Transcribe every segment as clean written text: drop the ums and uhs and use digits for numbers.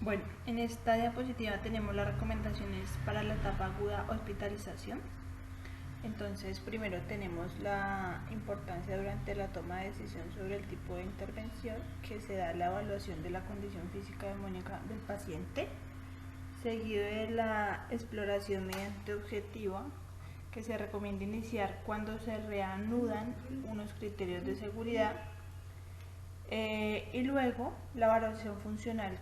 Bueno, en esta diapositiva tenemos las recomendaciones para la etapa aguda hospitalización. Entonces, primero tenemos la importancia durante la toma de decisión sobre el tipo de intervención, que se da la evaluación de la condición física demoníaca del paciente, seguido de la exploración mediante objetiva, que se recomienda iniciar cuando se reanudan unos criterios de seguridad, y luego la evaluación funcional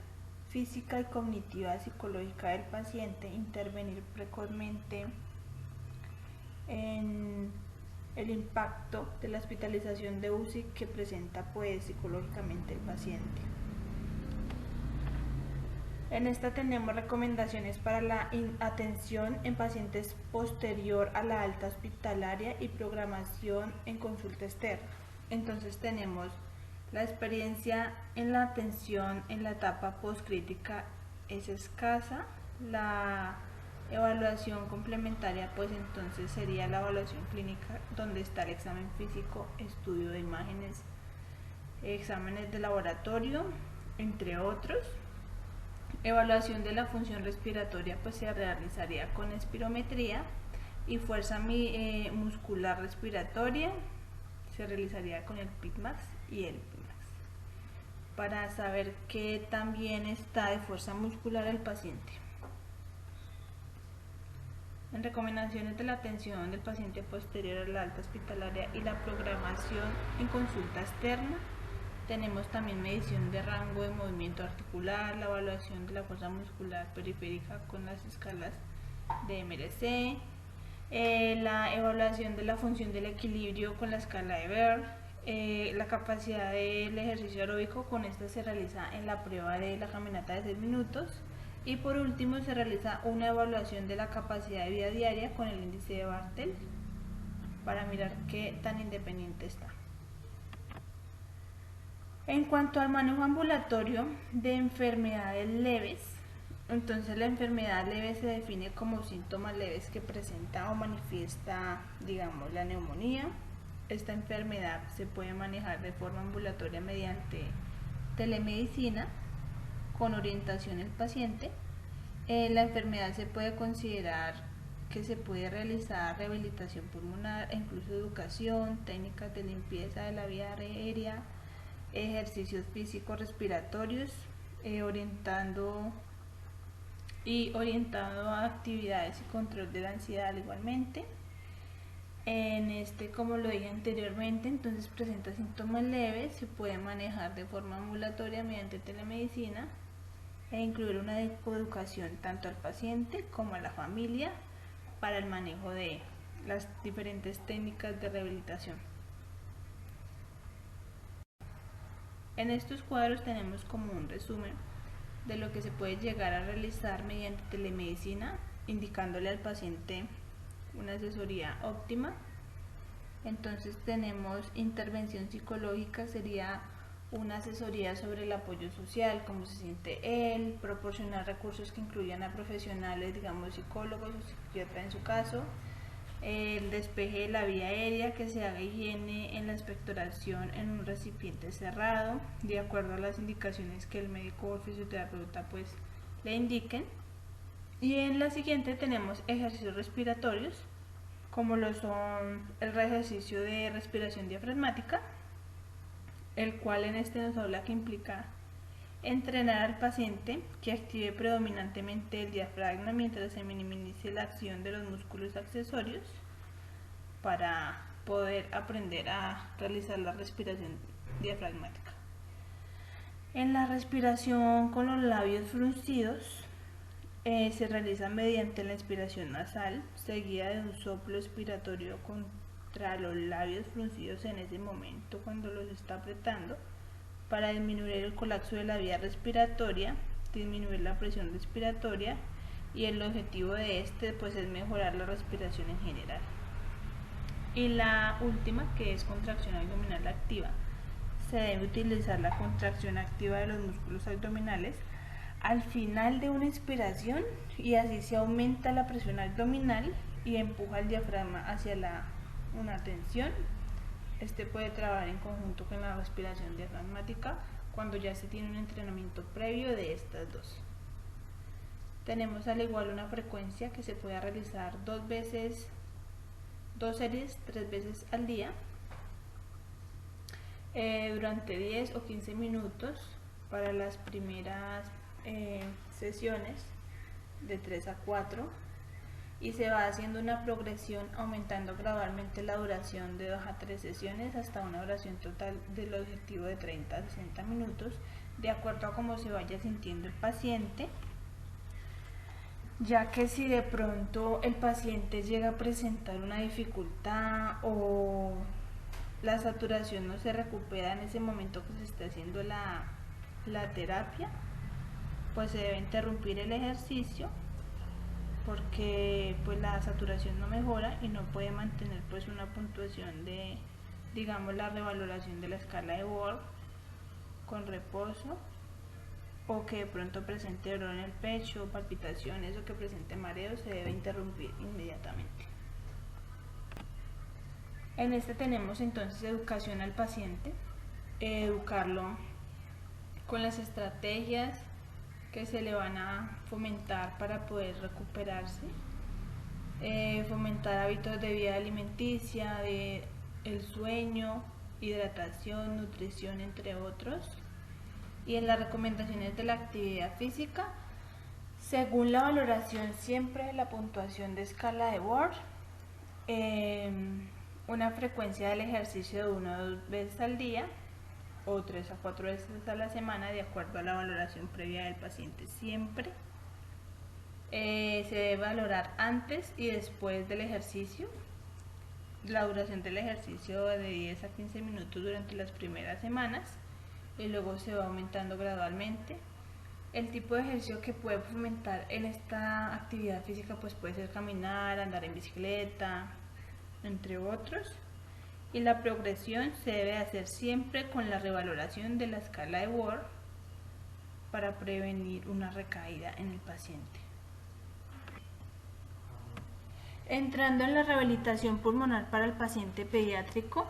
física y cognitiva psicológica del paciente, intervenir precozmente en el impacto de la hospitalización de UCI que presenta psicológicamente el paciente. En esta tenemos recomendaciones para la atención en pacientes posterior a la alta hospitalaria y programación en consulta externa. Entonces tenemos la experiencia en la atención en la etapa postcrítica es escasa. La evaluación complementaria pues entonces sería la evaluación clínica, donde está el examen físico, estudio de imágenes, exámenes de laboratorio, entre otros. Evaluación de la función respiratoria pues se realizaría con espirometría, y fuerza muscular respiratoria se realizaría con el PICMAX y el PIMAX, para saber qué tan bien está de fuerza muscular el paciente. En recomendaciones de la atención del paciente posterior a la alta hospitalaria y la programación en consulta externa, tenemos también medición de rango de movimiento articular, la evaluación de la fuerza muscular periférica con las escalas de MRC, la evaluación de la función del equilibrio con la escala de Behr, la capacidad del ejercicio aeróbico, con esta se realiza en la prueba de la caminata de 6 minutos, y por último se realiza una evaluación de la capacidad de vida diaria con el índice de Bartel, para mirar qué tan independiente está. En cuanto al manejo ambulatorio de enfermedades leves, entonces la enfermedad leve se define como síntomas leves que presenta o manifiesta, digamos, la neumonía. Esta enfermedad se puede manejar de forma ambulatoria mediante telemedicina, con orientación al paciente. La enfermedad se puede considerar que se puede realizar rehabilitación pulmonar e incluso educación, técnicas de limpieza de la vía aérea, ejercicios físicos respiratorios, orientado a actividades y control de la ansiedad igualmente. En este, como lo dije anteriormente, entonces presenta síntomas leves, se puede manejar de forma ambulatoria mediante telemedicina, e incluir una educación tanto al paciente como a la familia para el manejo de las diferentes técnicas de rehabilitación. En estos cuadros tenemos como un resumen de lo que se puede llegar a realizar mediante telemedicina, indicándole al paciente una asesoría óptima. Entonces tenemos intervención psicológica, sería una asesoría sobre el apoyo social, cómo se siente él, proporcionar recursos que incluyan a profesionales, digamos psicólogos o psiquiatra en su caso, el despeje de la vía aérea, que se haga higiene en la expectoración en un recipiente cerrado, de acuerdo a las indicaciones que el médico o fisioterapeuta pues le indiquen. Y en la siguiente tenemos ejercicios respiratorios, como lo son el ejercicio de respiración diafragmática, el cual en este nos habla que implica entrenar al paciente que active predominantemente el diafragma mientras se minimice la acción de los músculos accesorios, para poder aprender a realizar la respiración diafragmática. En la respiración con los labios fruncidos, se realiza mediante la inspiración nasal, seguida de un soplo expiratorio contra los labios fruncidos en ese momento cuando los está apretando, para disminuir el colapso de la vía respiratoria, disminuir la presión respiratoria, y el objetivo de este pues es mejorar la respiración en general. Y la última, que es contracción abdominal activa, se debe utilizar la contracción activa de los músculos abdominales al final de una inspiración, y así se aumenta la presión abdominal y empuja el diafragma hacia una tensión. Este puede trabajar en conjunto con la respiración diafragmática cuando ya se tiene un entrenamiento previo de estas dos. Tenemos al igual una frecuencia que se puede realizar dos series 3 veces al día, durante 10 o 15 minutos para las primeras sesiones de 3 a 4, y se va haciendo una progresión aumentando gradualmente la duración de 2 a 3 sesiones hasta una duración total del objetivo de 30 a 60 minutos, de acuerdo a cómo se vaya sintiendo el paciente, ya que si de pronto el paciente llega a presentar una dificultad o la saturación no se recupera en ese momento que se está haciendo la terapia, pues se debe interrumpir el ejercicio, porque pues la saturación no mejora y no puede mantener pues una puntuación de, digamos, la revaloración de la escala de Borg con reposo, o que de pronto presente dolor en el pecho, palpitaciones, o que presente mareo, se debe interrumpir inmediatamente. En este tenemos entonces educación al paciente, educarlo con las estrategias que se le van a fomentar para poder recuperarse, fomentar hábitos de vida alimenticia, de el sueño, hidratación, nutrición, entre otros. Y en las recomendaciones de la actividad física, según la valoración siempre de la puntuación de escala de Borg, una frecuencia del ejercicio de 1 a 2 veces al día o 3 a 4 veces a la semana, de acuerdo a la valoración previa del paciente siempre. Se debe valorar antes y después del ejercicio, la duración del ejercicio de 10 a 15 minutos durante las primeras semanas, y luego se va aumentando gradualmente. El tipo de ejercicio que puede fomentar en esta actividad física pues puede ser caminar, andar en bicicleta, entre otros. Y la progresión se debe hacer siempre con la revaloración de la escala de Borg para prevenir una recaída en el paciente. Entrando en la rehabilitación pulmonar para el paciente pediátrico,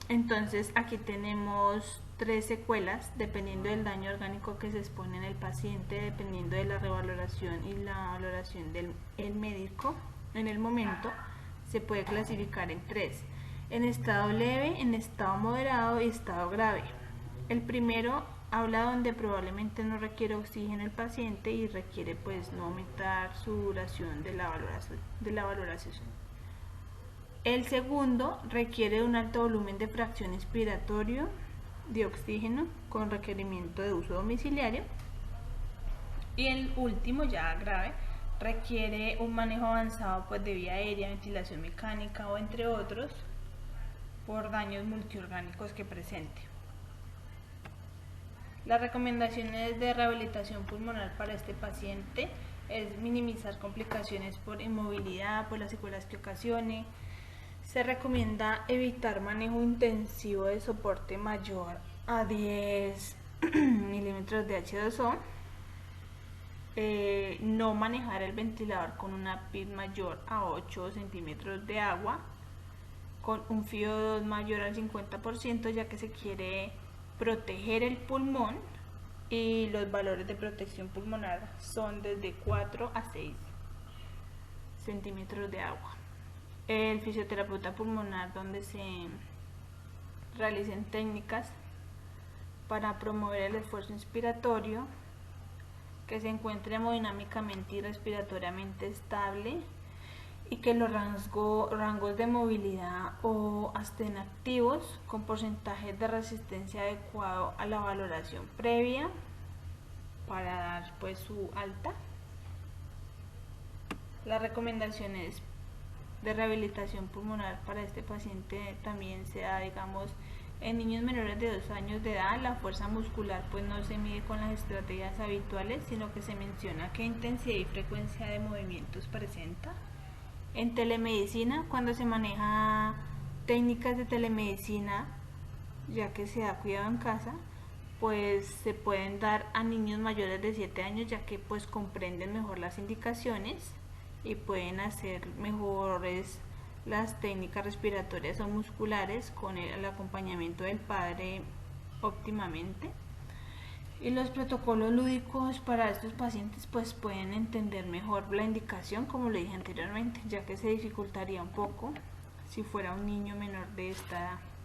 entonces aquí tenemos 3 secuelas dependiendo del daño orgánico que se expone en el paciente, dependiendo de la revaloración y la valoración del médico. En el momento se puede clasificar en 3: en estado leve, en estado moderado y estado grave. El primero habla donde probablemente no requiere oxígeno el paciente y requiere pues no aumentar su duración de la valoración. El segundo requiere un alto volumen de fracción inspiratorio de oxígeno con requerimiento de uso domiciliario. Y el último, ya grave, requiere un manejo avanzado pues de vía aérea, ventilación mecánica o entre otros, por daños multiorgánicos que presente. Las recomendaciones de rehabilitación pulmonar para este paciente es minimizar complicaciones por inmovilidad, por las secuelas que ocasione. Se recomienda evitar manejo intensivo de soporte mayor a 10 milímetros de H2O, no manejar el ventilador con una PID mayor a 8 centímetros de agua, con un FiO2 mayor al 50%, ya que se quiere proteger el pulmón, y los valores de protección pulmonar son desde 4 a 6 centímetros de agua. El fisioterapeuta pulmonar, donde se realicen técnicas para promover el esfuerzo inspiratorio, que se encuentre hemodinámicamente y respiratoriamente estable, y que los rangos de movilidad o estén activos con porcentajes de resistencia adecuado a la valoración previa para dar pues su alta. Las recomendaciones de rehabilitación pulmonar para este paciente también se da, digamos, en niños menores de 2 años de edad. La fuerza muscular pues no se mide con las estrategias habituales, sino que se menciona qué intensidad y frecuencia de movimientos presenta. En telemedicina, cuando se maneja técnicas de telemedicina, ya que se da cuidado en casa, pues se pueden dar a niños mayores de 7 años, ya que pues comprenden mejor las indicaciones y pueden hacer mejores las técnicas respiratorias o musculares con el acompañamiento del padre óptimamente. Y los protocolos lúdicos para estos pacientes pues pueden entender mejor la indicación, como le dije anteriormente, ya que se dificultaría un poco si fuera un niño menor de esta edad.